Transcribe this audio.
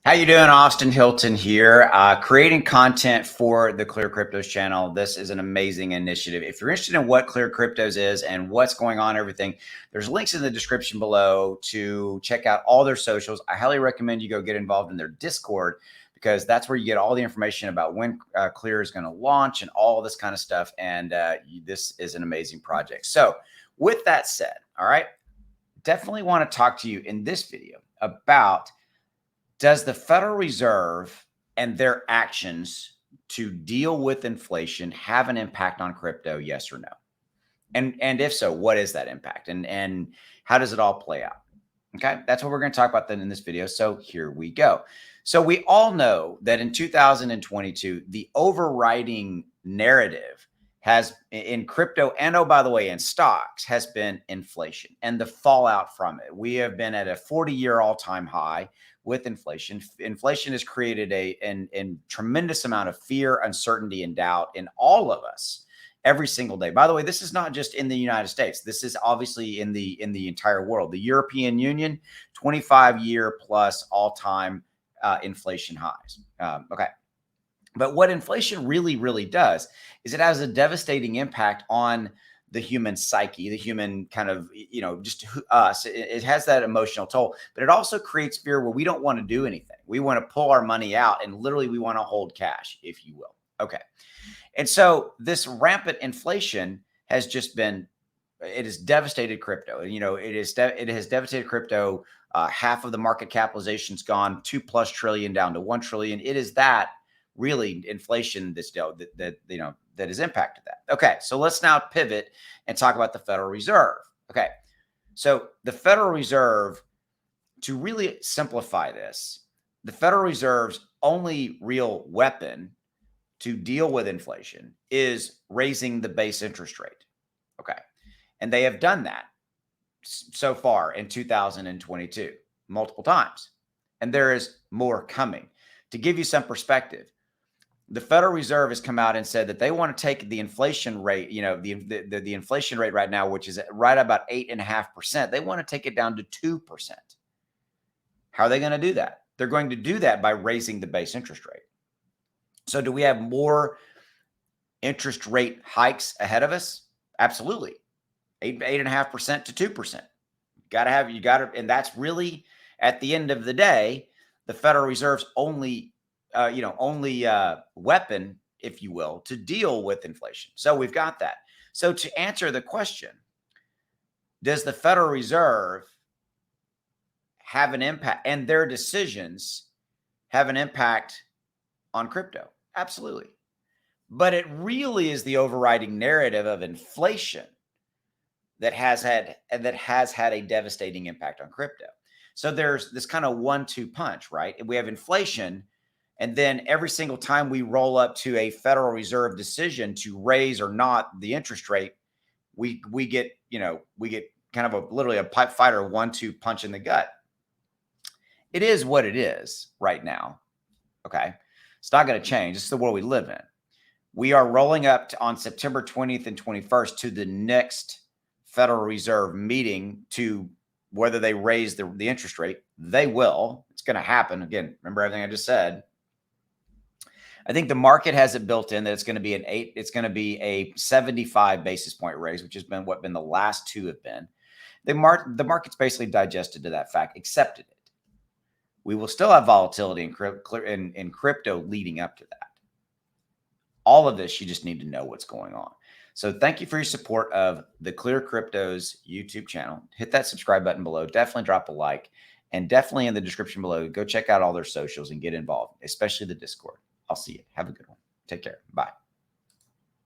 How you doing? Austin Hilton here, creating content for the Clear Cryptos channel. This is an amazing initiative. If you're interested in what Clear Cryptos is and what's going on, everything, there's links in the description below to check out all their socials. I highly recommend you go get involved in their Discord because that's where you get all the information about when Clear is going to launch and all this kind of stuff. And this is an amazing project. So with that said, all right, definitely want to talk to you in this video about, does the Federal Reserve and their actions to deal with inflation have an impact on crypto? Yes or no? And if so, what is that impact? And how does it all play out? Okay, that's what we're going to talk about then in this video. So here we go. So we all know that in 2022, the overriding narrative has in crypto and, oh, by the way, in stocks has been inflation and the fallout from it. We have been at a 40-year all-time high with inflation. Inflation has created a tremendous amount of fear, uncertainty, and doubt in all of us every single day. By the way, this is not just in the United States. This is obviously in the entire world. The European Union, 25-year plus all-time inflation highs. Okay. But what inflation really does is it has a devastating impact on the human psyche, the human kind of, just us. It has that emotional toll, but it also creates fear where we don't want to do anything. We want to pull our money out and literally we want to hold cash, if you will. Okay. And so this rampant inflation has just been, it has devastated crypto. It has devastated crypto. Half of the market capitalization's gone, $2+ trillion down to $1 trillion. It is that really inflation that has impacted that. Okay, so let's now pivot and talk about the Federal Reserve. Okay, so the Federal Reserve, to really simplify this, the Federal Reserve's only real weapon to deal with inflation is raising the base interest rate. Okay, and they have done that so far in 2022 multiple times, and there is more coming. To give you some perspective, the Federal Reserve has come out and said that they want to take the inflation rate, the inflation rate right now, which is right about 8.5%. They want to take it down to 2%. How are they going to do that? They're going to do that by raising the base interest rate. So do we have more interest rate hikes ahead of us? Absolutely. 8.5% to 2%. And that's really, at the end of the day, the Federal Reserve's only weapon, if you will, to deal with inflation. So we've got that. So to answer the question, does the Federal Reserve have an impact, and their decisions have an impact on crypto? Absolutely. But it really is the overriding narrative of inflation that has had a devastating impact on crypto. So there's this kind of 1-2 punch, right? We have inflation, and then every single time we roll up to a Federal Reserve decision to raise or not the interest rate, we get kind of literally a pipe fighter 1-2 punch in the gut. It is what it is right now. Okay. It's not going to change. It's the world we live in. We are rolling up on September 20th and 21st to the next Federal Reserve meeting to whether they raise the interest rate. They will. It's going to happen. Again, remember everything I just said. I think the market has it built in that it's going to be it's going to be a 75 basis point raise, which has been what the last two have been. The market's basically digested to that fact, accepted it. We will still have volatility in crypto leading up to that. All of this, you just need to know what's going on. So thank you for your support of the Clear Cryptos YouTube channel. Hit that subscribe button below. Definitely drop a like. And definitely in the description below, go check out all their socials and get involved, especially the Discord. I'll see you. Have a good one. Take care. Bye.